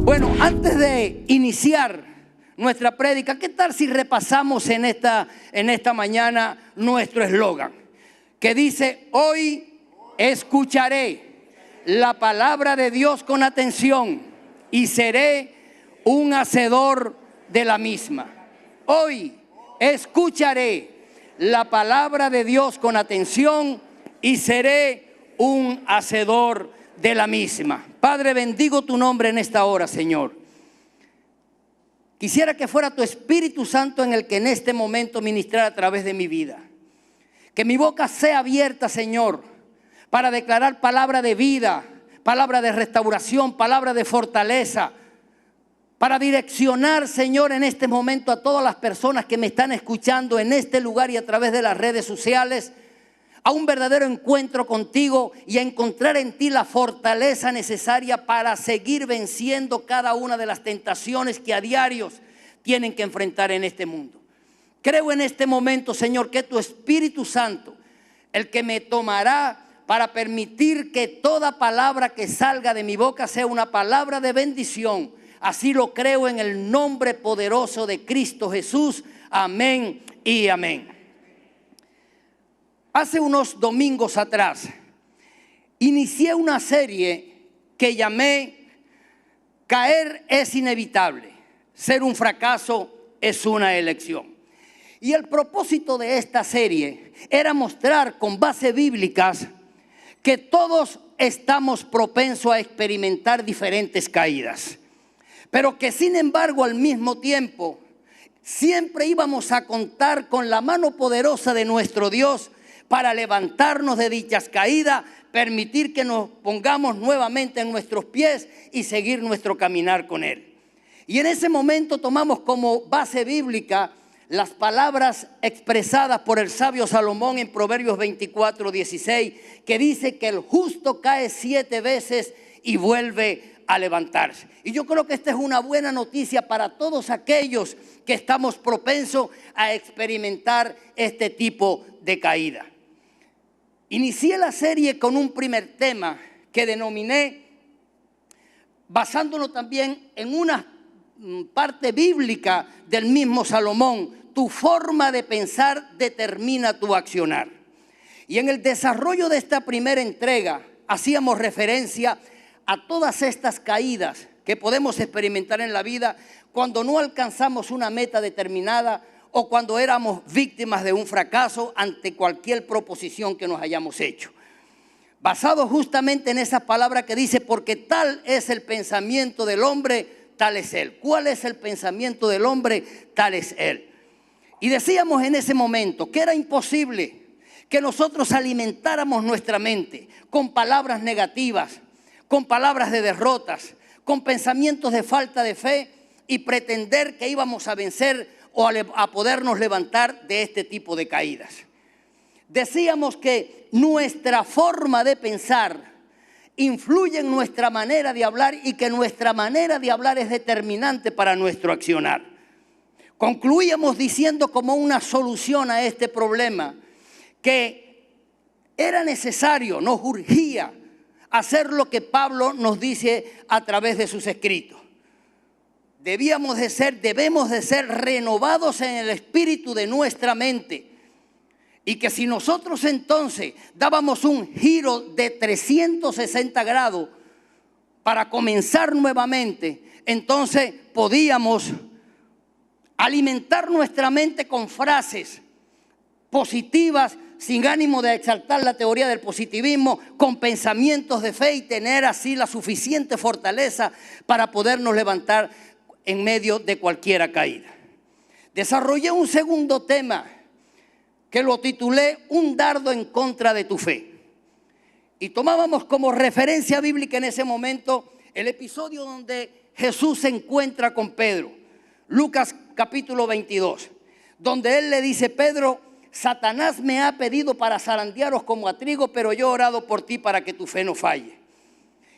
Bueno, antes de iniciar nuestra prédica, ¿qué tal si repasamos en esta mañana nuestro eslogan? Que dice: hoy escucharé la palabra de Dios con atención y seré un hacedor de la misma. Hoy escucharé la palabra de Dios con atención y seré un hacedor de la misma. Padre, bendigo tu nombre en esta hora, Señor. Quisiera que fuera tu Espíritu Santo en el que en este momento ministrara a través de mi vida. Que mi boca sea abierta, Señor, para declarar palabra de vida, palabra de restauración, palabra de fortaleza, para direccionar, Señor, en este momento a todas las personas que me están escuchando en este lugar y a través de las redes sociales, a un verdadero encuentro contigo y a encontrar en ti la fortaleza necesaria para seguir venciendo cada una de las tentaciones que a diarios tienen que enfrentar en este mundo. Creo en este momento, Señor, que tu Espíritu Santo, el que me tomará para permitir que toda palabra que salga de mi boca sea una palabra de bendición. Así lo creo en el nombre poderoso de Cristo Jesús. Amén y amén. Hace unos domingos atrás inicié una serie que llamé Caer es inevitable, ser un fracaso es una elección. Y el propósito de esta serie era mostrar con bases bíblicas que todos estamos propensos a experimentar diferentes caídas, pero que sin embargo al mismo tiempo siempre íbamos a contar con la mano poderosa de nuestro Dios para levantarnos de dichas caídas, permitir que nos pongamos nuevamente en nuestros pies y seguir nuestro caminar con Él. Y en ese momento tomamos como base bíblica las palabras expresadas por el sabio Salomón en Proverbios 24:16, que dice que el justo cae 7 veces y vuelve a levantarse. Y yo creo que esta es una buena noticia para todos aquellos que estamos propensos a experimentar este tipo de caída. Inicié la serie con un primer tema que denominé, basándolo también en una parte bíblica del mismo Salomón: tu forma de pensar determina tu accionar. Y en el desarrollo de esta primera entrega hacíamos referencia a todas estas caídas que podemos experimentar en la vida cuando no alcanzamos una meta determinada o cuando éramos víctimas de un fracaso ante cualquier proposición que nos hayamos hecho. Basado justamente en esa palabra que dice: porque tal es el pensamiento del hombre, tal es él. ¿Cuál es el pensamiento del hombre? Tal es él. Y decíamos en ese momento que era imposible que nosotros alimentáramos nuestra mente con palabras negativas, con palabras de derrotas, con pensamientos de falta de fe y pretender que íbamos a vencer o a podernos levantar de este tipo de caídas. Decíamos que nuestra forma de pensar influye en nuestra manera de hablar y que nuestra manera de hablar es determinante para nuestro accionar. Concluíamos diciendo como una solución a este problema que era necesario, nos urgía hacer lo que Pablo nos dice a través de sus escritos. Debemos de ser renovados en el espíritu de nuestra mente. Y que si nosotros entonces dábamos un giro de 360 grados para comenzar nuevamente, entonces podíamos alimentar nuestra mente con frases positivas, sin ánimo de exaltar la teoría del positivismo, con pensamientos de fe y tener así la suficiente fortaleza para podernos levantar en medio de cualquier caída. Desarrollé un segundo tema que lo titulé Un dardo en contra de tu fe. Y tomábamos como referencia bíblica en ese momento el episodio donde Jesús se encuentra con Pedro. Lucas capítulo 22, donde él le dice: Pedro, Satanás me ha pedido para zarandearos como a trigo, pero yo he orado por ti para que tu fe no falle.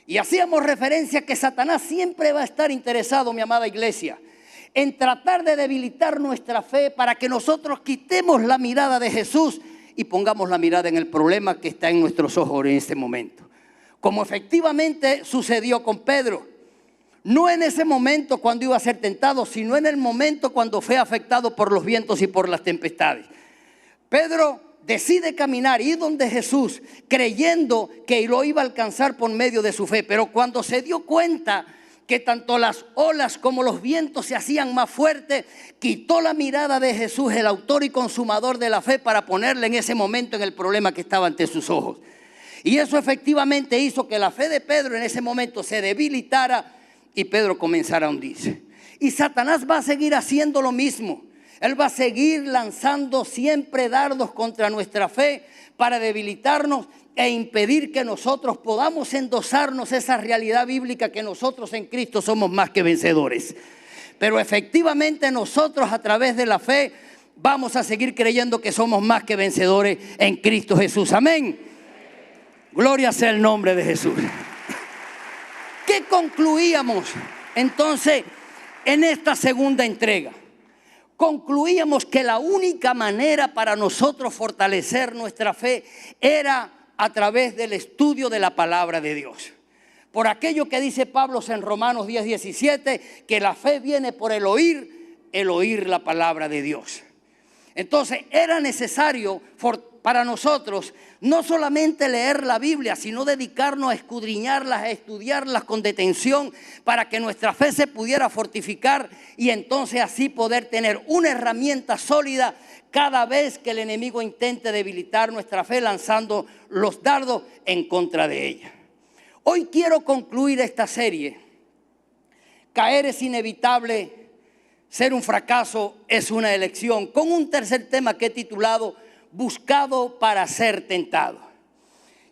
Y hacíamos referencia que Satanás siempre va a estar interesado, mi amada iglesia, en tratar de debilitar nuestra fe para que nosotros quitemos la mirada de Jesús y pongamos la mirada en el problema que está en nuestros ojos en este momento. Como efectivamente sucedió con Pedro. No en ese momento cuando iba a ser tentado, sino en el momento cuando fue afectado por los vientos y por las tempestades. Pedro decide caminar, ir donde Jesús, creyendo que lo iba a alcanzar por medio de su fe. Pero cuando se dio cuenta que tanto las olas como los vientos se hacían más fuertes, quitó la mirada de Jesús, el autor y consumador de la fe, para ponerle en ese momento en el problema que estaba ante sus ojos. Y eso efectivamente hizo que la fe de Pedro en ese momento se debilitara y Pedro comenzara a hundirse. Y Satanás va a seguir haciendo lo mismo. Él va a seguir lanzando siempre dardos contra nuestra fe para debilitarnos e impedir que nosotros podamos endosarnos esa realidad bíblica que nosotros en Cristo somos más que vencedores. Pero efectivamente nosotros, a través de la fe, vamos a seguir creyendo que somos más que vencedores en Cristo Jesús. Amén. Gloria sea el nombre de Jesús. ¿Qué concluíamos entonces en esta segunda entrega? Concluíamos que la única manera para nosotros fortalecer nuestra fe era a través del estudio de la palabra de Dios. Por aquello que dice Pablo en Romanos 10:17, que la fe viene por el oír la palabra de Dios. Entonces era necesario para nosotros no solamente leer la Biblia, sino dedicarnos a escudriñarlas, a estudiarlas con detención, para que nuestra fe se pudiera fortificar y entonces así poder tener una herramienta sólida cada vez que el enemigo intente debilitar nuestra fe, lanzando los dardos en contra de ella. Hoy quiero concluir esta serie. Caer es inevitable, ser un fracaso es una elección, con un tercer tema que he titulado Buscado para ser tentado.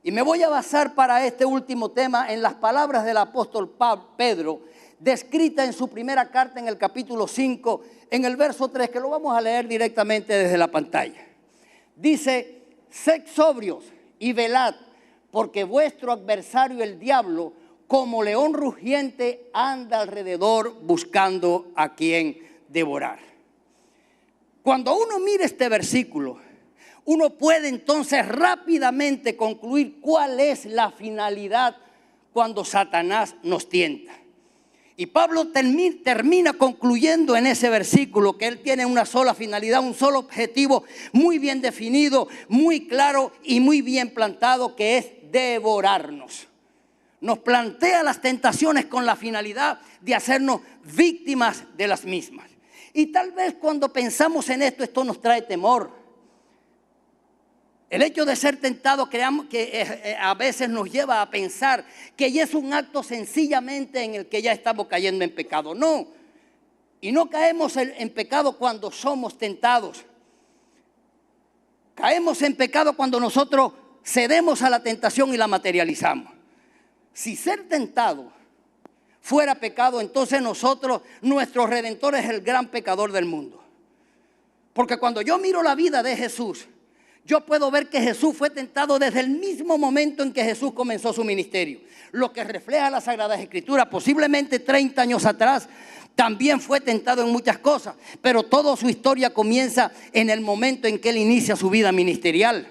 Y me voy a basar para este último tema en las palabras del apóstol Pedro, descrita en su primera carta en el capítulo 5, en el verso 3, que lo vamos a leer directamente desde la pantalla. Dice: sed sobrios y velad, porque vuestro adversario el diablo, como león rugiente, anda alrededor buscando a quien devorar. Cuando uno mira este versículo, uno puede entonces rápidamente concluir cuál es la finalidad cuando Satanás nos tienta. Y Pablo termina concluyendo en ese versículo que él tiene una sola finalidad, un solo objetivo muy bien definido, muy claro y muy bien plantado, que es devorarnos. Nos plantea las tentaciones con la finalidad de hacernos víctimas de las mismas. Y tal vez cuando pensamos en esto nos trae temor. El hecho de ser tentado, creamos que a veces nos lleva a pensar que ya es un acto sencillamente en el que ya estamos cayendo en pecado. No, y no caemos en pecado cuando somos tentados. Caemos en pecado cuando nosotros cedemos a la tentación y la materializamos. Si ser tentado fuera pecado, entonces nuestro Redentor es el gran pecador del mundo. Porque cuando yo miro la vida de Jesús, yo puedo ver que Jesús fue tentado desde el mismo momento en que Jesús comenzó su ministerio. Lo que refleja las Sagradas Escrituras, posiblemente 30 años atrás, también fue tentado en muchas cosas. Pero toda su historia comienza en el momento en que él inicia su vida ministerial.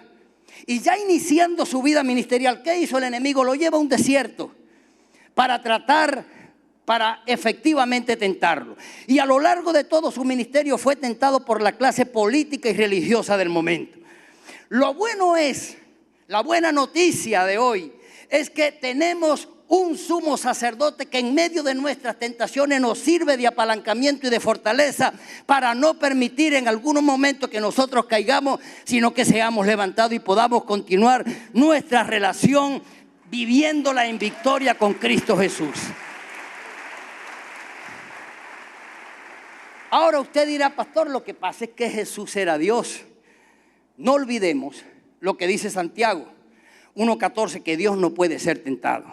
Y ya iniciando su vida ministerial, ¿qué hizo el enemigo? Lo lleva a un desierto para efectivamente tentarlo. Y a lo largo de todo su ministerio fue tentado por la clase política y religiosa del momento. La buena noticia de hoy es que tenemos un sumo sacerdote que en medio de nuestras tentaciones nos sirve de apalancamiento y de fortaleza para no permitir en algún momento que nosotros caigamos, sino que seamos levantados y podamos continuar nuestra relación viviéndola en victoria con Cristo Jesús. Ahora usted dirá: pastor, lo que pasa es que Jesús era Dios. No olvidemos lo que dice Santiago 1:14, que Dios no puede ser tentado.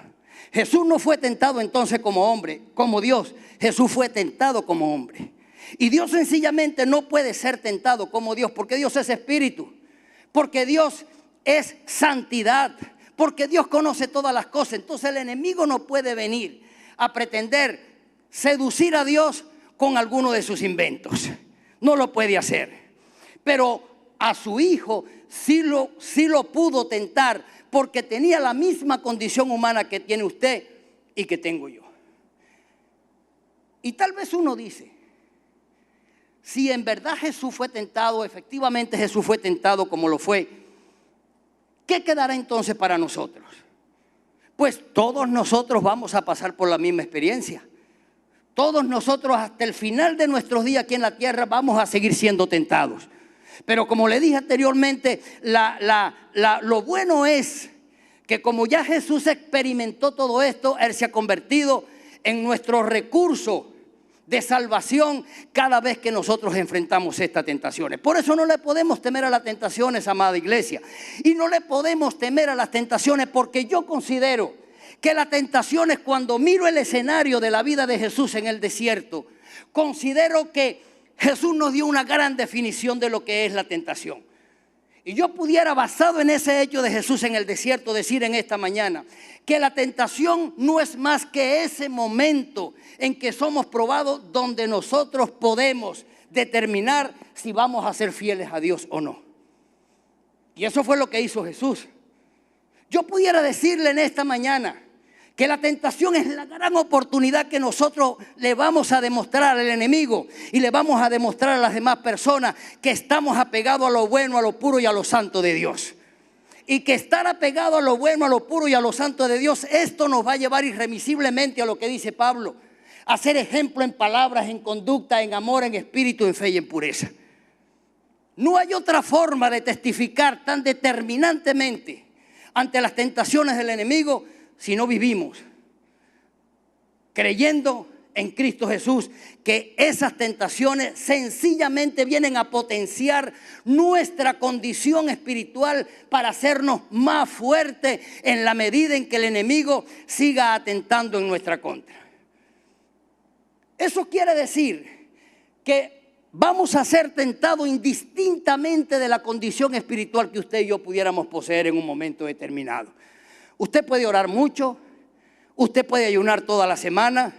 Jesús no fue tentado entonces como hombre, como Dios. Jesús fue tentado como hombre. Y Dios sencillamente no puede ser tentado como Dios, porque Dios es espíritu, porque Dios es santidad, porque Dios conoce todas las cosas. Entonces el enemigo no puede venir a pretender seducir a Dios con alguno de sus inventos. No lo puede hacer. Pero a su hijo sí lo pudo tentar, porque tenía la misma condición humana que tiene usted y que tengo yo. Y tal vez uno dice, si en verdad Jesús fue tentado, efectivamente Jesús fue tentado como lo fue, ¿qué quedará entonces para nosotros? Pues todos nosotros vamos a pasar por la misma experiencia. Todos nosotros hasta el final de nuestros días aquí en la tierra vamos a seguir siendo tentados. Pero como le dije anteriormente, lo bueno es que como ya Jesús experimentó todo esto, Él se ha convertido en nuestro recurso de salvación cada vez que nosotros enfrentamos estas tentaciones. Por eso no le podemos temer a las tentaciones, amada iglesia. Y no le podemos temer a las tentaciones porque yo considero que las tentaciones, cuando miro el escenario de la vida de Jesús en el desierto, considero que Jesús nos dio una gran definición de lo que es la tentación. Y yo pudiera, basado en ese hecho de Jesús en el desierto, decir en esta mañana que la tentación no es más que ese momento en que somos probados, donde nosotros podemos determinar si vamos a ser fieles a Dios o no. Y eso fue lo que hizo Jesús. Yo pudiera decirle en esta mañana que la tentación es la gran oportunidad que nosotros le vamos a demostrar al enemigo y le vamos a demostrar a las demás personas que estamos apegados a lo bueno, a lo puro y a lo santo de Dios. Y que estar apegado a lo bueno, a lo puro y a lo santo de Dios, esto nos va a llevar irremisiblemente a lo que dice Pablo: a ser ejemplo en palabras, en conducta, en amor, en espíritu, en fe y en pureza. No hay otra forma de testificar tan determinantemente ante las tentaciones del enemigo si no vivimos creyendo en Cristo Jesús, que esas tentaciones sencillamente vienen a potenciar nuestra condición espiritual para hacernos más fuertes en la medida en que el enemigo siga atentando en nuestra contra. Eso quiere decir que vamos a ser tentados indistintamente de la condición espiritual que usted y yo pudiéramos poseer en un momento determinado. Usted puede orar mucho, usted puede ayunar toda la semana,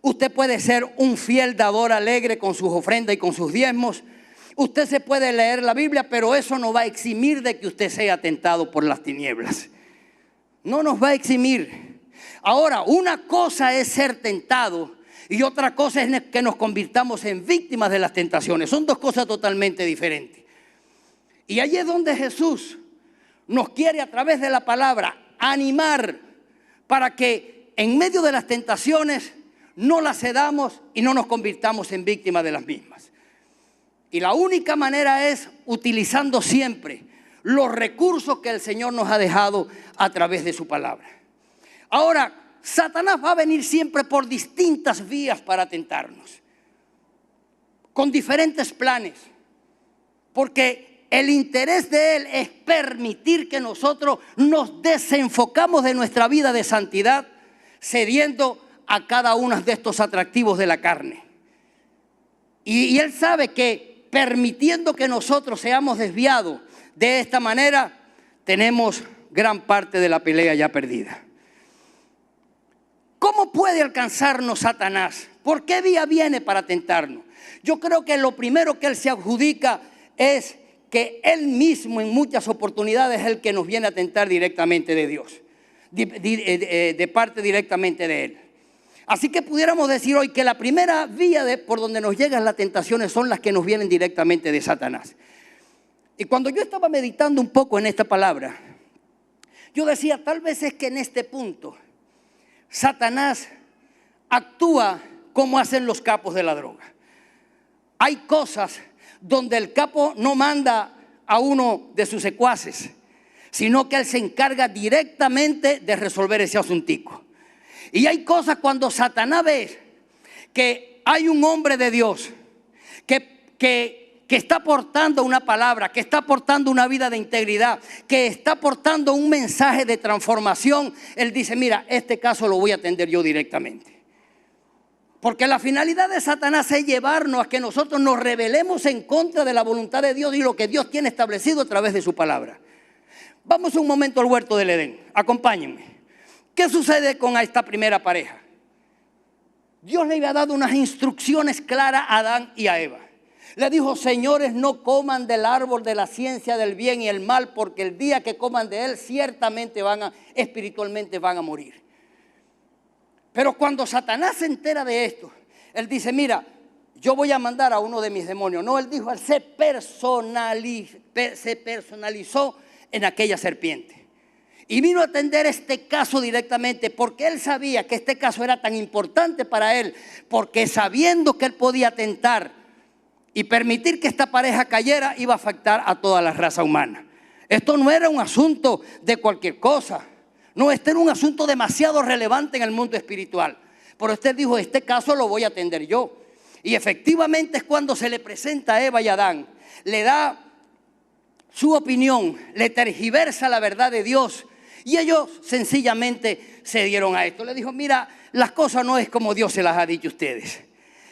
usted puede ser un fiel dador alegre con sus ofrendas y con sus diezmos, usted se puede leer la Biblia, pero eso no va a eximir de que usted sea tentado por las tinieblas. No nos va a eximir. Ahora, una cosa es ser tentado y otra cosa es que nos convirtamos en víctimas de las tentaciones. Son dos cosas totalmente diferentes. Y allí es donde Jesús nos quiere, a través de la palabra, animar para que en medio de las tentaciones no las cedamos y no nos convirtamos en víctimas de las mismas. Y la única manera es utilizando siempre los recursos que el Señor nos ha dejado a través de su palabra. Ahora, Satanás va a venir siempre por distintas vías para tentarnos, con diferentes planes, porque el interés de él es permitir que nosotros nos desenfocamos de nuestra vida de santidad, cediendo a cada uno de estos atractivos de la carne. Y él sabe que permitiendo que nosotros seamos desviados de esta manera, tenemos gran parte de la pelea ya perdida. ¿Cómo puede alcanzarnos Satanás? ¿Por qué vía viene para tentarnos? Yo creo que lo primero que él se adjudica es que él mismo en muchas oportunidades es el que nos viene a tentar directamente de Dios, de parte directamente de él. Así que pudiéramos decir hoy que la primera vía por donde nos llegan las tentaciones son las que nos vienen directamente de Satanás. Y cuando yo estaba meditando un poco en esta palabra, yo decía, tal vez es que en este punto Satanás actúa como hacen los capos de la droga. Hay cosas donde el capo no manda a uno de sus secuaces, sino que él se encarga directamente de resolver ese asuntico. Y hay cosas cuando Satanás ve que hay un hombre de Dios que está portando una palabra, que está portando una vida de integridad, que está portando un mensaje de transformación, él dice, mira, este caso lo voy a atender yo directamente. Porque la finalidad de Satanás es llevarnos a que nosotros nos rebelemos en contra de la voluntad de Dios y lo que Dios tiene establecido a través de su palabra. Vamos un momento al huerto del Edén. Acompáñenme. ¿Qué sucede con esta primera pareja? Dios le había dado unas instrucciones claras a Adán y a Eva. Le dijo, señores, no coman del árbol de la ciencia del bien y el mal, porque el día que coman de él ciertamente espiritualmente van a morir. Pero cuando Satanás se entera de esto, Él dice, mira, yo voy a mandar a uno de mis demonios. No, él dijo, él se personalizó en aquella serpiente. Y vino a atender este caso directamente porque él sabía que este caso era tan importante para él, porque sabiendo que él podía tentar y permitir que esta pareja cayera, iba a afectar a toda la raza humana. Esto no era un asunto de cualquier cosa. No, este era un asunto demasiado relevante en el mundo espiritual. Pero usted dijo, este caso lo voy a atender yo. Y efectivamente es cuando se le presenta a Eva y Adán, le da su opinión, le tergiversa la verdad de Dios. Y ellos sencillamente se dieron a esto. Le dijo, mira, las cosas no es como Dios se las ha dicho a ustedes.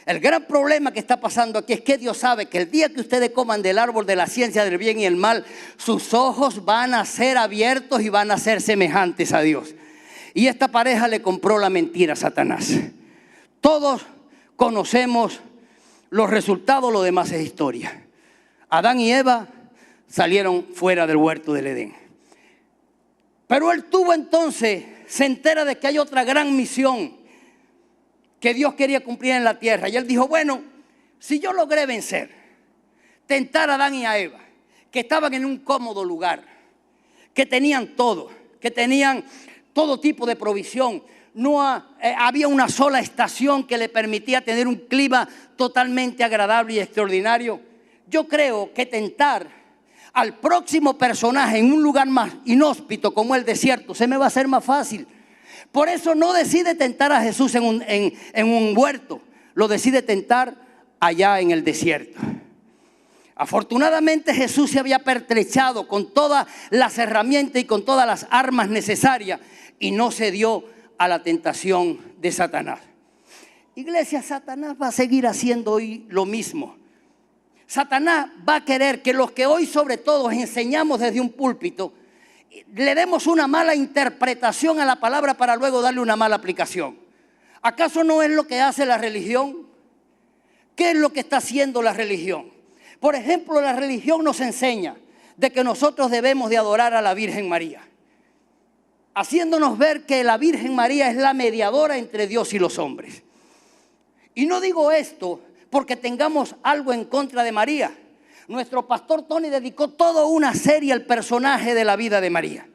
El gran problema que está pasando aquí es que Dios sabe que el día que ustedes coman del árbol de la ciencia del bien y el mal, sus ojos van a ser abiertos y van a ser semejantes a Dios. Y esta pareja le compró la mentira a Satanás. Todos conocemos los resultados, lo demás es historia. Adán y Eva salieron fuera del huerto del Edén. Pero él tuvo entonces, se entera de que hay otra gran misión que Dios quería cumplir en la tierra. Y él dijo, bueno, si yo logré vencer, tentar a Adán y a Eva, que estaban en un cómodo lugar, que tenían todo tipo de provisión, había una sola estación que le permitía tener un clima totalmente agradable y extraordinario. Yo creo que tentar al próximo personaje en un lugar más inhóspito como el desierto se me va a hacer más fácil. Por eso no decide tentar a Jesús en un huerto, lo decide tentar allá en el desierto. Afortunadamente Jesús se había pertrechado con todas las herramientas y con todas las armas necesarias y no se dio a la tentación de Satanás. Iglesia, Satanás va a seguir haciendo hoy lo mismo. Satanás va a querer que los que hoy sobre todo enseñamos desde un púlpito le demos una mala interpretación a la palabra para luego darle una mala aplicación. ¿Acaso no es lo que hace la religión? ¿Qué es lo que está haciendo la religión? Por ejemplo, la religión nos enseña de que nosotros debemos de adorar a la Virgen María, haciéndonos ver que la Virgen María es la mediadora entre Dios y los hombres. Y no digo esto porque tengamos algo en contra de María. Nuestro pastor Tony dedicó toda una serie al personaje de la vida de María.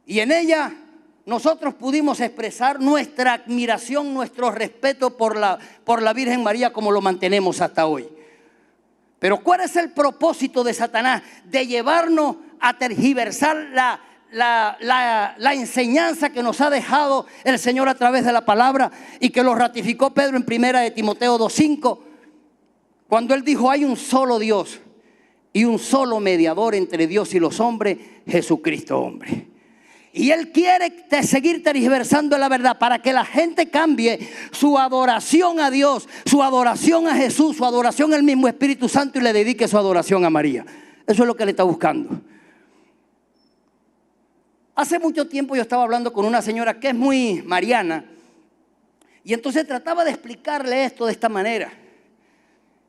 Y en ella nosotros pudimos expresar nuestra admiración, nuestro respeto por la Virgen María como lo mantenemos hasta hoy. Pero ¿cuál es el propósito de Satanás? De llevarnos a tergiversar la enseñanza que nos ha dejado el Señor a través de la palabra y que lo ratificó Pedro en 1 de Timoteo 2:5, cuando él dijo, hay un solo Dios y un solo mediador entre Dios y los hombres, Jesucristo hombre. Y él quiere seguir tergiversando la verdad para que la gente cambie su adoración a Dios, su adoración a Jesús, su adoración al mismo Espíritu Santo y le dedique su adoración a María. Eso es lo que él está buscando. Hace mucho tiempo yo estaba hablando con una señora que es muy mariana y entonces trataba de explicarle esto de esta manera.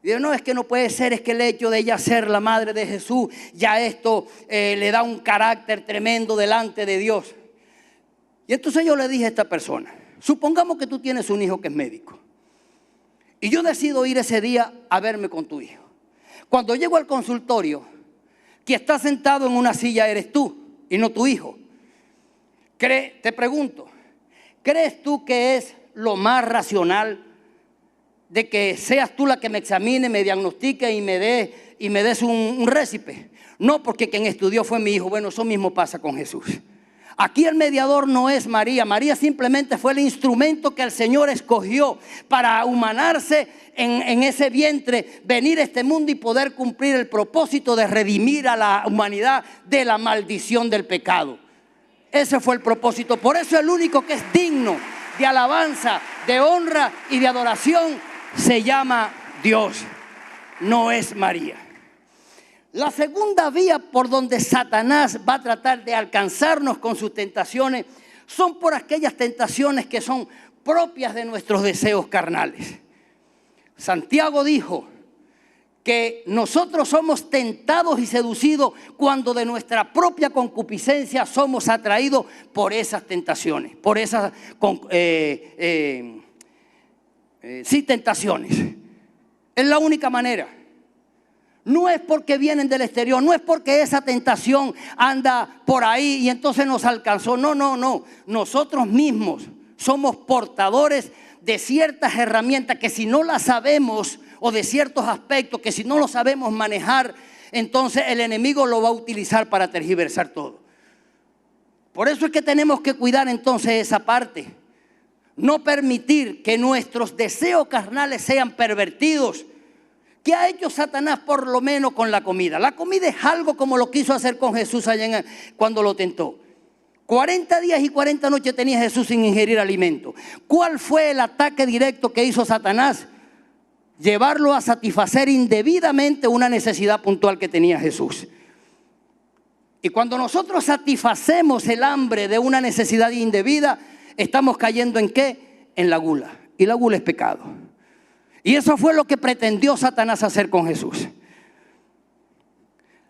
Y digo, no, es que no puede ser, es que el hecho de ella ser la madre de Jesús, ya esto le da un carácter tremendo delante de Dios. Y entonces yo le dije a esta persona, supongamos que tú tienes un hijo que es médico y yo decido ir ese día a verme con tu hijo. Cuando llego al consultorio, que está sentado en una silla eres tú y no tu hijo. Te pregunto, ¿crees tú que es lo más racional de que seas tú la que me examine, me diagnostique y me des un récipe? No, porque quien estudió fue mi hijo. Bueno, eso mismo pasa con Jesús. Aquí el mediador no es María. María simplemente fue el instrumento que el Señor escogió para humanarse en ese vientre, venir a este mundo y poder cumplir el propósito de redimir a la humanidad de la maldición del pecado. Ese fue el propósito. Por eso el único que es digno de alabanza, de honra y de adoración se llama Dios, no es María. La segunda vía por donde Satanás va a tratar de alcanzarnos con sus tentaciones son por aquellas tentaciones que son propias de nuestros deseos carnales. Santiago dijo que nosotros somos tentados y seducidos cuando de nuestra propia concupiscencia somos atraídos por esas tentaciones, por esas sí, tentaciones. Es la única manera. No es porque vienen del exterior, no es porque esa tentación anda por ahí y entonces nos alcanzó. No, no, no. Nosotros mismos somos portadores de ciertas herramientas que si no las sabemos, o de ciertos aspectos que si no los sabemos manejar, entonces el enemigo lo va a utilizar para tergiversar todo. Por eso es que tenemos que cuidar entonces esa parte. No permitir que nuestros deseos carnales sean pervertidos. ¿Qué ha hecho Satanás por lo menos con la comida? La comida es algo como lo quiso hacer con Jesús allá cuando lo tentó. 40 días y 40 noches tenía Jesús sin ingerir alimento. ¿Cuál fue el ataque directo que hizo Satanás? Llevarlo a satisfacer indebidamente una necesidad puntual que tenía Jesús. Y cuando nosotros satisfacemos el hambre de una necesidad indebida, estamos cayendo ¿en qué? En la gula. Y la gula es pecado. Y eso fue lo que pretendió Satanás hacer con Jesús.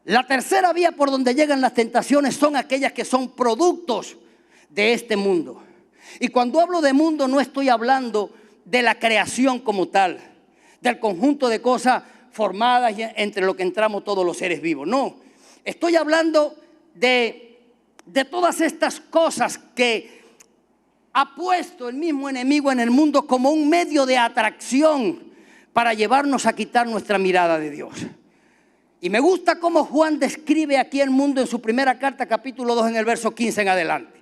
La tercera vía por donde llegan las tentaciones son aquellas que son productos de este mundo. Y cuando hablo de mundo no estoy hablando de la creación como tal, del conjunto de cosas formadas entre lo que entramos todos los seres vivos. No, estoy hablando de todas estas cosas que ha puesto el mismo enemigo en el mundo como un medio de atracción para llevarnos a quitar nuestra mirada de Dios. Y me gusta cómo Juan describe aquí el mundo en su primera carta, capítulo 2, en el verso 15 en adelante.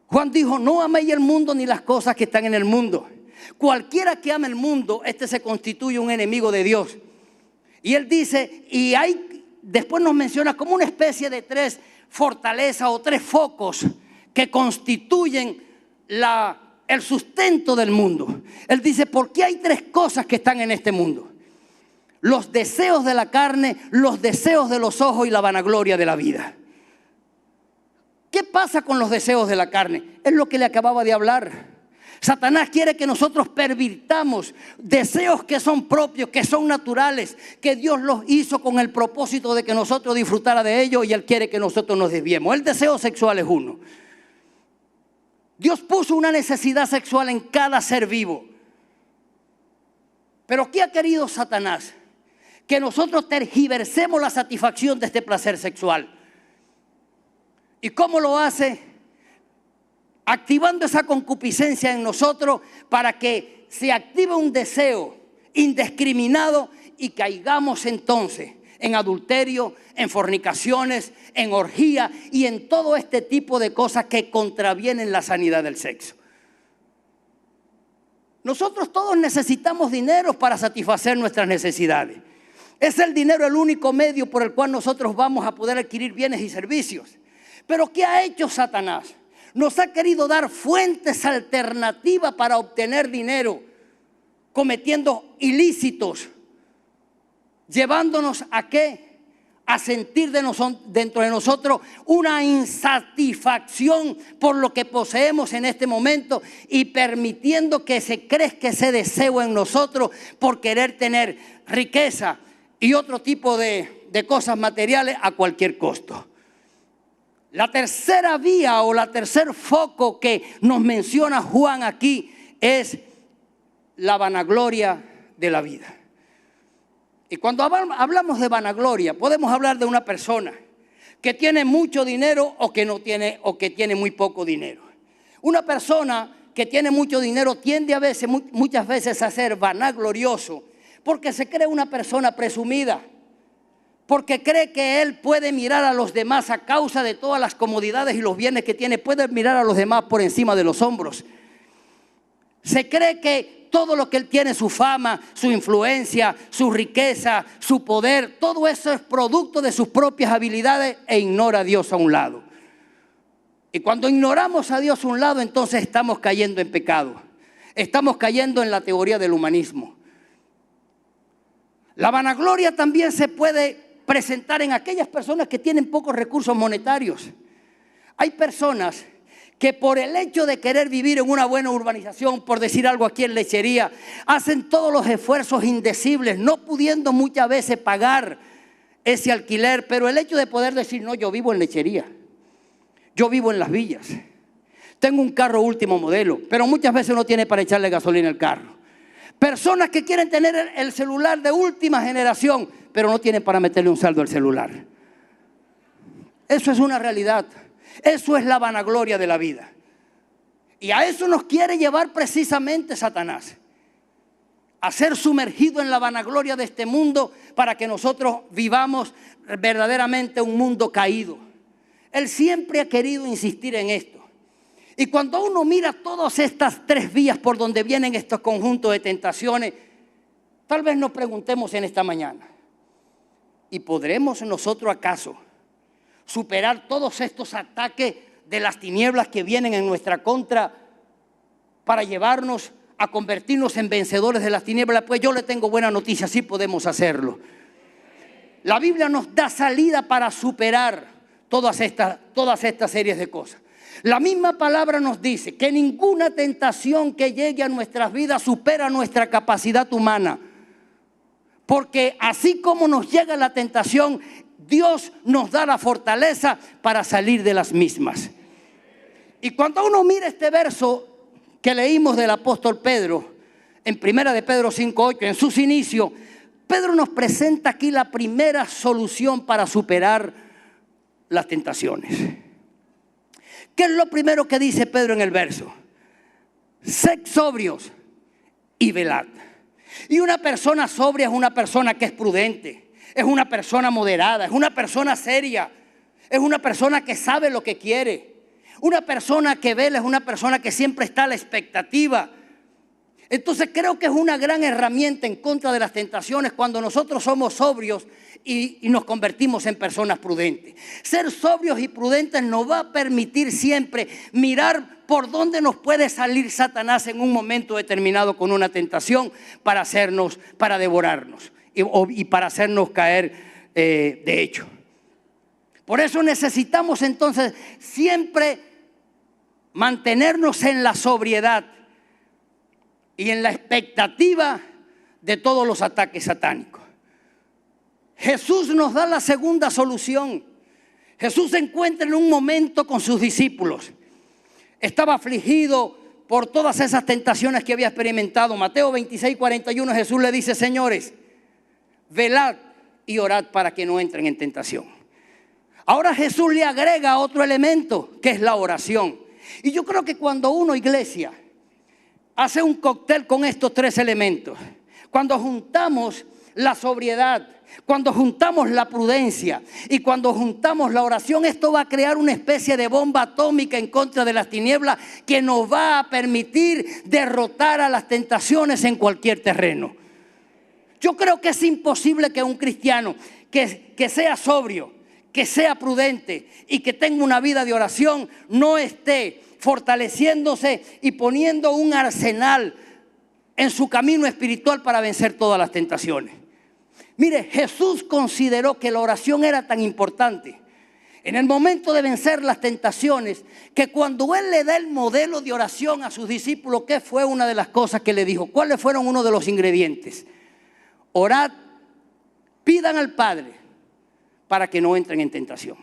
Juan dijo: no améis el mundo ni las cosas que están en el mundo. Cualquiera que ame el mundo, este se constituye un enemigo de Dios. Y él dice, y hay, después nos menciona como una especie de tres fortalezas o tres focos que constituyen el sustento del mundo. Él dice, ¿por qué hay tres cosas que están en este mundo? Los deseos de la carne, los deseos de los ojos y la vanagloria de la vida. ¿Qué pasa con los deseos de la carne? Es lo que le acababa de hablar. Satanás quiere que nosotros pervirtamos deseos que son propios, que son naturales, que Dios los hizo con el propósito de que nosotros disfrutara de ellos, y Él quiere que nosotros nos desviemos. El deseo sexual es uno. Dios puso una necesidad sexual en cada ser vivo. Pero ¿qué ha querido Satanás? Que nosotros tergiversemos la satisfacción de este placer sexual. ¿Y cómo lo hace? Activando esa concupiscencia en nosotros para que se active un deseo indiscriminado y caigamos entonces en adulterio, en fornicaciones, en orgía y en todo este tipo de cosas que contravienen la sanidad del sexo. Nosotros todos necesitamos dinero para satisfacer nuestras necesidades. Es el dinero el único medio por el cual nosotros vamos a poder adquirir bienes y servicios. Pero ¿qué ha hecho Satanás? Nos ha querido dar fuentes alternativas para obtener dinero, cometiendo ilícitos, llevándonos ¿a qué? A sentir dentro de nosotros una insatisfacción por lo que poseemos en este momento y permitiendo que se crezca ese deseo en nosotros por querer tener riqueza y otro tipo de cosas materiales a cualquier costo. La tercera vía o la tercer foco que nos menciona Juan aquí es la vanagloria de la vida. Y cuando hablamos de vanagloria, podemos hablar de una persona que tiene mucho dinero o que no tiene, o que tiene muy poco dinero. Una persona que tiene mucho dinero tiende muchas veces a ser vanaglorioso porque se cree una persona presumida. Porque cree que él puede mirar a los demás a causa de todas las comodidades y los bienes que tiene. Puede mirar a los demás por encima de los hombros. Se cree que todo lo que él tiene, su fama, su influencia, su riqueza, su poder, todo eso es producto de sus propias habilidades e ignora a Dios a un lado. Y cuando ignoramos a Dios a un lado, entonces estamos cayendo en pecado. Estamos cayendo en la teoría del humanismo. La vanagloria también se puede presentar en aquellas personas que tienen pocos recursos monetarios. Hay personas que por el hecho de querer vivir en una buena urbanización, por decir algo aquí en Lechería, hacen todos los esfuerzos indecibles, no pudiendo muchas veces pagar ese alquiler, pero el hecho de poder decir, no, yo vivo en Lechería, yo vivo en Las Villas, tengo un carro último modelo, pero muchas veces no tiene para echarle gasolina al carro. Personas que quieren tener el celular de última generación, pero no tienen para meterle un saldo al celular. Eso es una realidad. Eso es la vanagloria de la vida. Y a eso nos quiere llevar precisamente Satanás. A ser sumergido en la vanagloria de este mundo para que nosotros vivamos verdaderamente un mundo caído. Él siempre ha querido insistir en esto. Y cuando uno mira todas estas tres vías por donde vienen estos conjuntos de tentaciones, tal vez nos preguntemos en esta mañana, ¿y podremos nosotros acaso superar todos estos ataques de las tinieblas que vienen en nuestra contra para llevarnos a convertirnos en vencedores de las tinieblas? Pues yo le tengo buena noticia, sí podemos hacerlo. La Biblia nos da salida para superar todas estas series de cosas. La misma palabra nos dice que ninguna tentación que llegue a nuestras vidas supera nuestra capacidad humana. Porque así como nos llega la tentación, Dios nos da la fortaleza para salir de las mismas. Y cuando uno mira este verso que leímos del apóstol Pedro, en 1 de Pedro 5:8, en sus inicios, Pedro nos presenta aquí la primera solución para superar las tentaciones. ¿Qué es lo primero que dice Pedro en el verso? Sed sobrios y velad. Y una persona sobria es una persona que es prudente, es una persona moderada, es una persona seria, es una persona que sabe lo que quiere. Una persona que vela es una persona que siempre está a la expectativa. Entonces creo que es una gran herramienta en contra de las tentaciones cuando nosotros somos sobrios y nos convertimos en personas prudentes. Ser sobrios y prudentes nos va a permitir siempre mirar por dónde nos puede salir Satanás en un momento determinado con una tentación para devorarnos y para hacernos caer de hecho. Por eso necesitamos entonces siempre mantenernos en la sobriedad y en la expectativa de todos los ataques satánicos. Jesús nos da la segunda solución. Jesús se encuentra en un momento con sus discípulos. Estaba afligido por todas esas tentaciones que había experimentado. Mateo 26:41, Jesús le dice: señores, velad y orad para que no entren en tentación. Ahora Jesús le agrega otro elemento, que es la oración. Y yo creo que cuando uno, iglesia, hace un cóctel con estos tres elementos, cuando juntamos la sobriedad, cuando juntamos la prudencia y cuando juntamos la oración, esto va a crear una especie de bomba atómica en contra de las tinieblas que nos va a permitir derrotar a las tentaciones en cualquier terreno. Yo creo que es imposible que un cristiano que sea sobrio, que sea prudente y que tenga una vida de oración no esté fortaleciéndose y poniendo un arsenal en su camino espiritual para vencer todas las tentaciones. Mire, Jesús consideró que la oración era tan importante en el momento de vencer las tentaciones, que cuando Él le da el modelo de oración a sus discípulos, ¿qué fue una de las cosas que le dijo? ¿Cuáles fueron uno de los ingredientes? Orad, pidan al Padre para que no entren en tentación.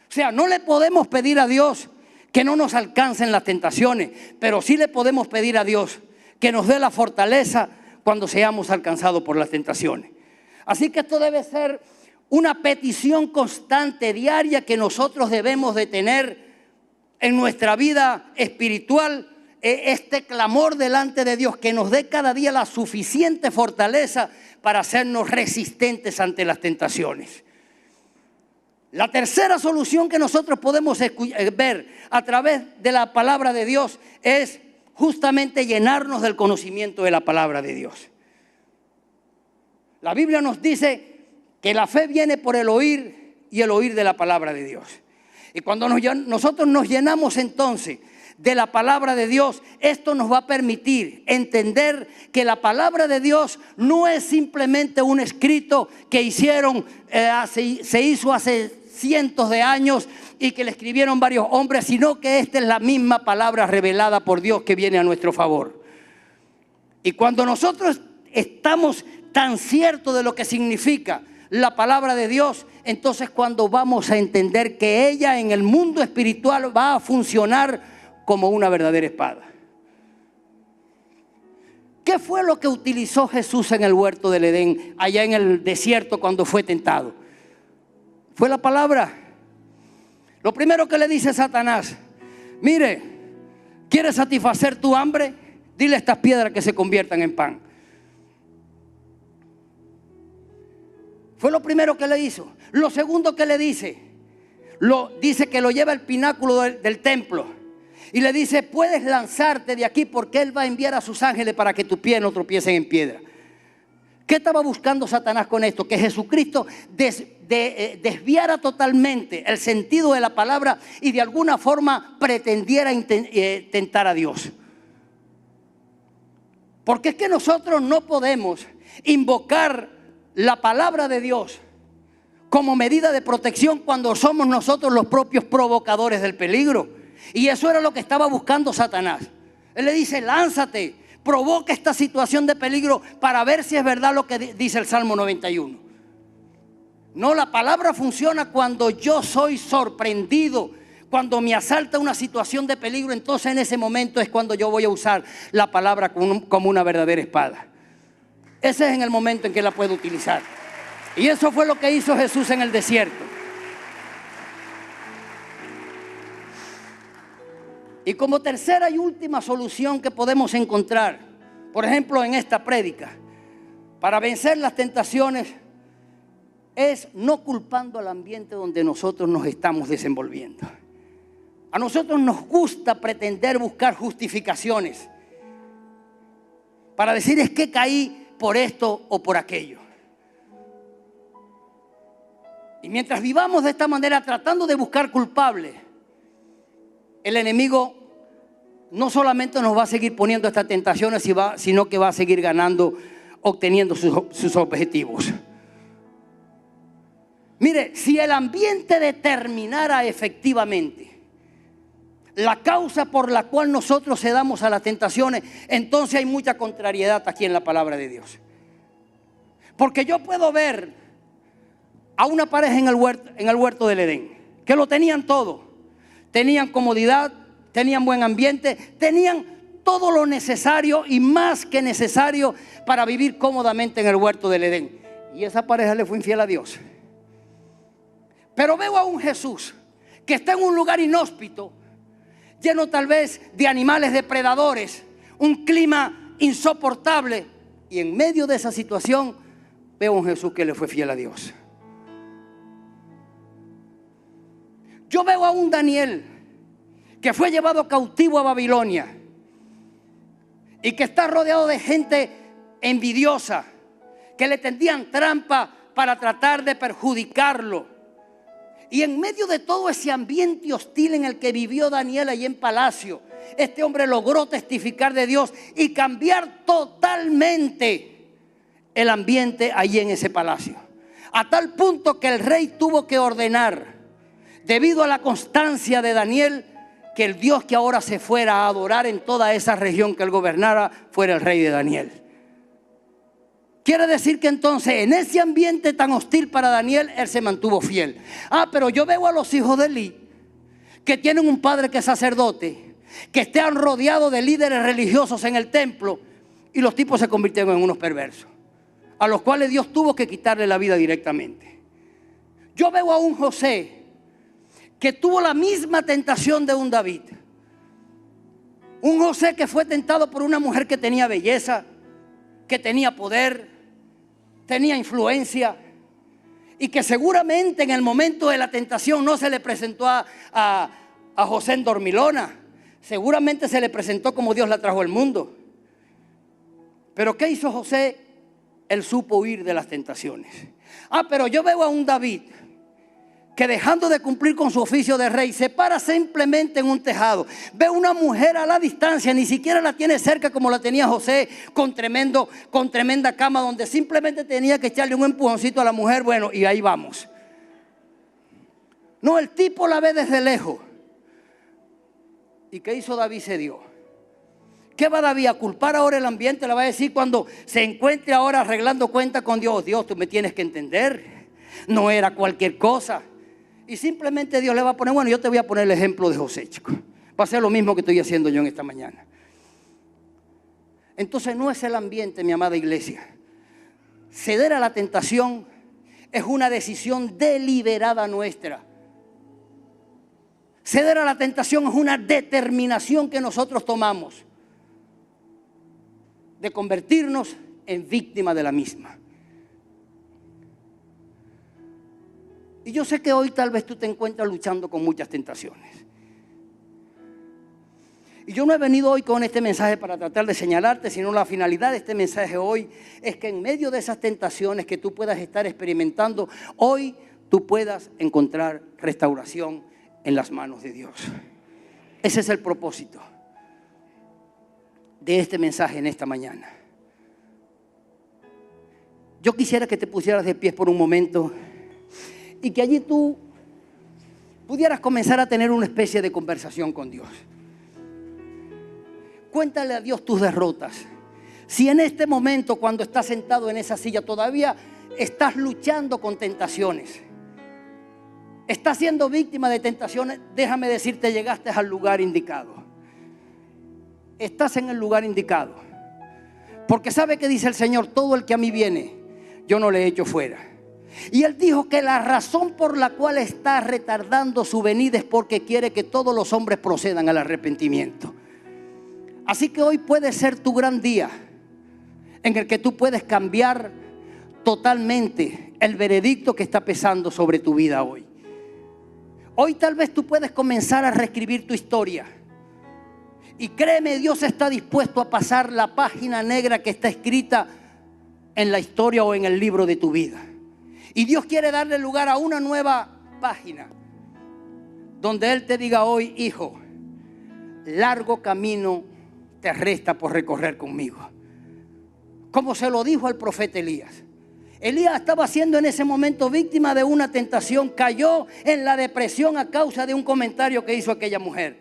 O sea, no le podemos pedir a Dios que no nos alcancen las tentaciones, pero sí le podemos pedir a Dios que nos dé la fortaleza cuando seamos alcanzados por las tentaciones. Así que esto debe ser una petición constante, diaria, que nosotros debemos de tener en nuestra vida espiritual, este clamor delante de Dios, que nos dé cada día la suficiente fortaleza para hacernos resistentes ante las tentaciones. La tercera solución que nosotros podemos ver a través de la palabra de Dios es justamente llenarnos del conocimiento de la palabra de Dios. La Biblia nos dice que la fe viene por el oír y el oír de la palabra de Dios. Y cuando nosotros nos llenamos entonces de la palabra de Dios, esto nos va a permitir entender que la palabra de Dios no es simplemente un escrito que se hizo hace cientos de años y que le escribieron varios hombres, sino que esta es la misma palabra revelada por Dios que viene a nuestro favor. Y cuando nosotros estamos tan ciertos de lo que significa la palabra de Dios, entonces cuando vamos a entender que ella en el mundo espiritual va a funcionar como una verdadera espada. ¿Qué fue lo que utilizó Jesús en el huerto del Edén, allá en el desierto cuando fue tentado? Fue la palabra. Lo primero que le dice Satanás: mire, ¿quieres satisfacer tu hambre? Dile a estas piedras que se conviertan en pan. Fue lo primero que le hizo. Lo segundo que le dice, dice que lo lleva al pináculo del templo y le dice: puedes lanzarte de aquí porque Él va a enviar a sus ángeles para que tus pies no tropiecen en piedra. ¿Qué estaba buscando Satanás con esto? Que Jesucristo desviara totalmente el sentido de la palabra y de alguna forma pretendiera tentar a Dios. Porque es que nosotros no podemos invocar la palabra de Dios como medida de protección cuando somos nosotros los propios provocadores del peligro. Y eso era lo que estaba buscando Satanás. Él le dice: lánzate, provoca esta situación de peligro para ver si es verdad lo que dice el Salmo 91. No, la palabra funciona cuando yo soy sorprendido, cuando me asalta una situación de peligro. Entonces en ese momento es cuando yo voy a usar la palabra como una verdadera espada. Ese es en el momento en que la puedo utilizar. Y eso fue lo que hizo Jesús en el desierto. Y como tercera y última solución que podemos encontrar, por ejemplo en esta prédica, para vencer las tentaciones, es no culpando al ambiente donde nosotros nos estamos desenvolviendo. A nosotros nos gusta pretender buscar justificaciones para decir: es que caí por esto o por aquello. Y mientras vivamos de esta manera tratando de buscar culpables, el enemigo no solamente nos va a seguir poniendo estas tentaciones, sino que va a seguir ganando, obteniendo sus objetivos. Mire, si el ambiente determinara efectivamente la causa por la cual nosotros cedamos a las tentaciones, entonces hay mucha contrariedad aquí en la palabra de Dios. Porque yo puedo ver a una pareja en el huerto del Edén, que lo tenían todo. Tenían comodidad, tenían buen ambiente, tenían todo lo necesario y más que necesario para vivir cómodamente en el huerto del Edén. Y esa pareja le fue infiel a Dios. Pero veo a un Jesús que está en un lugar inhóspito, lleno tal vez de animales depredadores, un clima insoportable, y en medio de esa situación veo a un Jesús que le fue fiel a Dios. Yo veo a un Daniel que fue llevado cautivo a Babilonia y que está rodeado de gente envidiosa, que le tendían trampa para tratar de perjudicarlo. Y en medio de todo ese ambiente hostil en el que vivió Daniel allí en palacio, este hombre logró testificar de Dios y cambiar totalmente el ambiente allí en ese palacio. A tal punto que el rey tuvo que ordenar, debido a la constancia de Daniel, que el Dios que ahora se fuera a adorar en toda esa región que él gobernara fuera el rey de Daniel. Quiere decir que entonces en ese ambiente tan hostil para Daniel, él se mantuvo fiel. Pero yo veo a los hijos de Elí, que tienen un padre que es sacerdote, que están rodeados de líderes religiosos en el templo, y los tipos se convirtieron en unos perversos, a los cuales Dios tuvo que quitarle la vida directamente. Yo veo a un José que tuvo la misma tentación de un David. Un José que fue tentado por una mujer que tenía belleza, que tenía poder, tenía influencia, y que seguramente en el momento de la tentación no se le presentó a José en dormilona. Seguramente se le presentó como Dios la trajo al mundo. Pero ¿qué hizo José? Él supo huir de las tentaciones. Pero yo veo a un David que, dejando de cumplir con su oficio de rey, se para simplemente en un tejado. Ve una mujer a la distancia, ni siquiera la tiene cerca como la tenía José, con tremenda cama, donde simplemente tenía que echarle un empujoncito a la mujer. Bueno, y ahí vamos. No, el tipo la ve desde lejos. ¿Y qué hizo David? Se dio. ¿Qué va David a culpar ahora el ambiente? Le va a decir cuando se encuentre ahora arreglando cuenta con Dios: Dios, tú me tienes que entender, no era cualquier cosa. Y simplemente Dios le va a poner, bueno, yo te voy a poner el ejemplo de José, chico. Va a ser lo mismo que estoy haciendo yo en esta mañana. entonces no es el ambiente, mi amada iglesia. Ceder a la tentación es una decisión deliberada nuestra. Ceder a la tentación es una determinación que nosotros tomamos de convertirnos en víctima de la misma. Y yo sé que hoy tal vez tú te encuentras luchando con muchas tentaciones. Y yo no he venido hoy con este mensaje para tratar de señalarte, sino la finalidad de este mensaje hoy es que en medio de esas tentaciones que tú puedas estar experimentando, hoy tú puedas encontrar restauración en las manos de Dios. Ese es el propósito de este mensaje en esta mañana. Yo quisiera que te pusieras de pie por un momento y que allí tú pudieras comenzar a tener una especie de conversación con Dios. Cuéntale a Dios tus derrotas. Si en este momento, cuando estás sentado en esa silla, todavía estás luchando con tentaciones, estás siendo víctima de tentaciones, déjame decirte, llegaste al lugar indicado. Estás en el lugar indicado. Porque sabe que dice el Señor, todo el que a mí viene, yo no le echo fuera. Y Él dijo que la razón por la cual está retardando su venida es porque quiere que todos los hombres procedan al arrepentimiento. Así que hoy puede ser tu gran día en el que tú puedes cambiar totalmente el veredicto que está pesando sobre tu vida hoy. Hoy tal vez tú puedes comenzar a reescribir tu historia. Y créeme, Dios está dispuesto a pasar la página negra que está escrita en la historia o en el libro de tu vida. Y Dios quiere darle lugar a una nueva página donde Él te diga hoy, hijo, largo camino te resta por recorrer conmigo. Como se lo dijo al profeta Elías. Elías estaba siendo en ese momento víctima de una tentación, cayó en la depresión a causa de un comentario que hizo aquella mujer.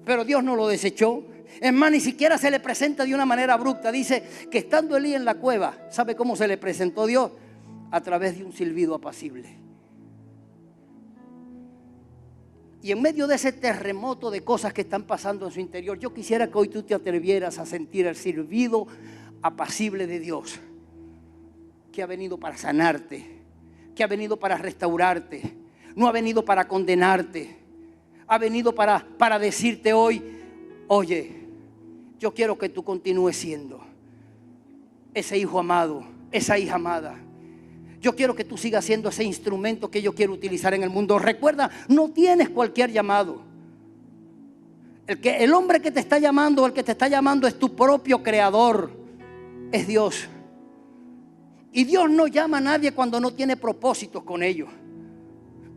Pero Dios no lo desechó. Es más, ni siquiera se le presenta de una manera abrupta. Dice que estando Elías en la cueva, ¿sabe cómo se le presentó Dios? A través de un silbido apacible. Y en medio de ese terremoto de cosas que están pasando en su interior, yo quisiera que hoy tú te atrevieras a sentir el silbido apacible de Dios, que ha venido para sanarte, que ha venido para restaurarte, no ha venido para condenarte, ha venido para decirte hoy, oye, yo quiero que tú continúes siendo ese hijo amado, esa hija amada. Yo quiero que tú sigas siendo ese instrumento que yo quiero utilizar en el mundo. Recuerda, no tienes cualquier llamado. El hombre que te está llamando, el que te está llamando es tu propio creador, es Dios. Y Dios no llama a nadie cuando no tiene propósitos con ellos.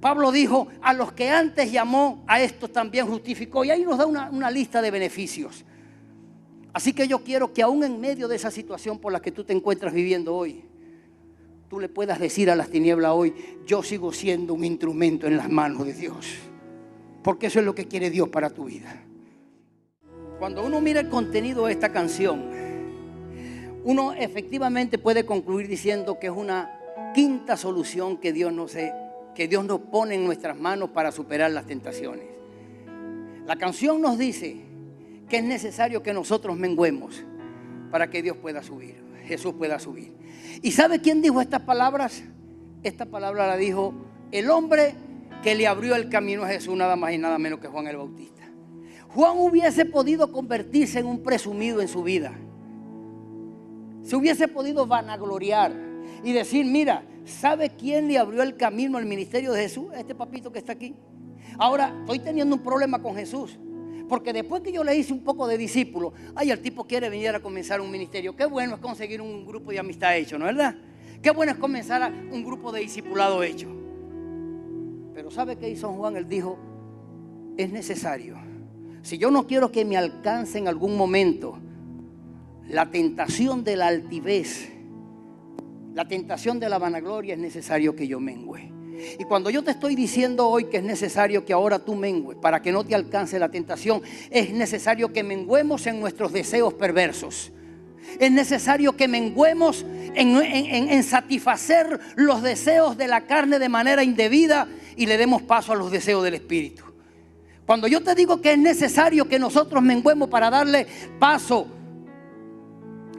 Pablo dijo, a los que antes llamó, a estos también justificó. Y ahí nos da una lista de beneficios. Así que yo quiero que aún en medio de esa situación por la que tú te encuentras viviendo hoy, tú le puedas decir a las tinieblas hoy, yo sigo siendo un instrumento en las manos de Dios. Porque eso es lo que quiere Dios para tu vida. Cuando uno mira el contenido de esta canción, uno efectivamente puede concluir diciendo que es una quinta solución que Dios nos pone en nuestras manos para superar las tentaciones. La canción nos dice que es necesario que nosotros menguemos para que Dios pueda subir, Jesús pueda subir. ¿Y sabe quién dijo estas palabras? Esta palabra la dijo el hombre que le abrió el camino a Jesús, nada más y nada menos que Juan el Bautista. Juan hubiese podido convertirse en un presumido en su vida. Se hubiese podido vanagloriar y decir, mira, ¿sabe quién le abrió el camino al ministerio de Jesús? Este papito que está aquí. Ahora estoy teniendo un problema con Jesús, porque después que yo le hice un poco de discípulo, el tipo quiere venir a comenzar un ministerio. Qué bueno es conseguir un grupo de amistad hecho, ¿no es verdad? Qué bueno es comenzar un grupo de discipulado hecho. Pero ¿sabe qué hizo Juan? Él dijo, es necesario. Si yo no quiero que me alcance en algún momento la tentación de la altivez, la tentación de la vanagloria, es necesario que yo mengüe. Y cuando yo te estoy diciendo hoy que es necesario que ahora tú mengues para que no te alcance la tentación, es necesario que menguemos en nuestros deseos perversos. Es necesario que menguemos en satisfacer los deseos de la carne de manera indebida y le demos paso a los deseos del Espíritu. Cuando yo te digo que es necesario que nosotros menguemos para darle paso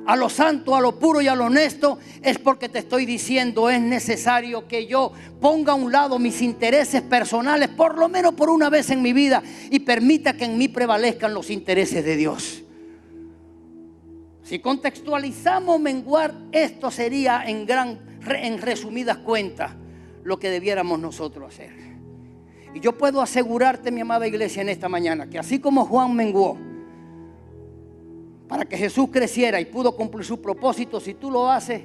a lo santo, a lo puro y a lo honesto, es porque te estoy diciendo, es necesario que yo ponga a un lado mis intereses personales, por lo menos por una vez en mi vida, y permita que en mí prevalezcan los intereses de Dios. Si contextualizamos menguar, esto sería en resumidas cuentas lo que debiéramos nosotros hacer. Y yo puedo asegurarte, mi amada iglesia, en esta mañana, que así como Juan menguó para que Jesús creciera y pudo cumplir su propósito, si tú lo haces,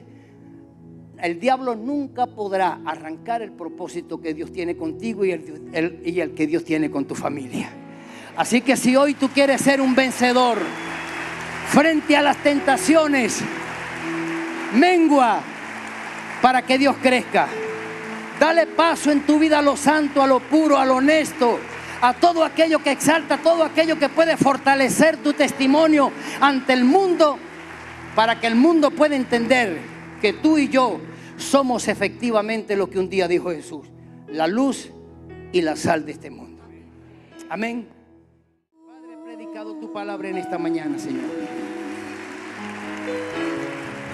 el diablo nunca podrá arrancar el propósito que Dios tiene contigo y el que Dios tiene con tu familia. Así que si hoy tú quieres ser un vencedor frente a las tentaciones, mengua para que Dios crezca. Dale paso en tu vida a lo santo, a lo puro, a lo honesto, a todo aquello que exalta, a todo aquello que puede fortalecer tu testimonio ante el mundo, para que el mundo pueda entender que tú y yo somos efectivamente lo que un día dijo Jesús: la luz y la sal de este mundo. Amén. Padre, he predicado tu palabra en esta mañana, Señor.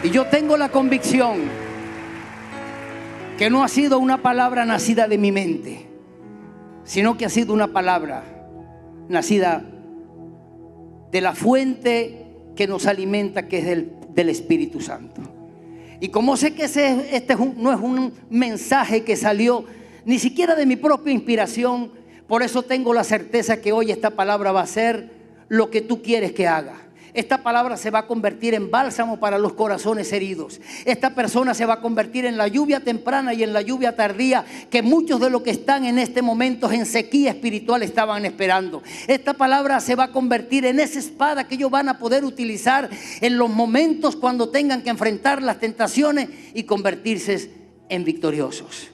Y yo tengo la convicción que no ha sido una palabra nacida de mi mente, sino que ha sido una palabra nacida de la fuente que nos alimenta, que es del Espíritu Santo. Y como sé que no es un mensaje que salió ni siquiera de mi propia inspiración, por eso tengo la certeza que hoy esta palabra va a ser lo que tú quieres que haga. Esta palabra se va a convertir en bálsamo para los corazones heridos. Esta persona se va a convertir en la lluvia temprana y en la lluvia tardía que muchos de los que están en este momento en sequía espiritual estaban esperando. Esta palabra se va a convertir en esa espada que ellos van a poder utilizar en los momentos cuando tengan que enfrentar las tentaciones y convertirse en victoriosos.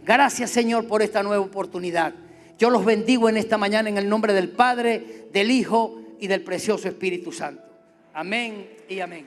Gracias, Señor, por esta nueva oportunidad. Yo los bendigo en esta mañana en el nombre del Padre, del Hijo y del precioso Espíritu Santo. Amén y amén.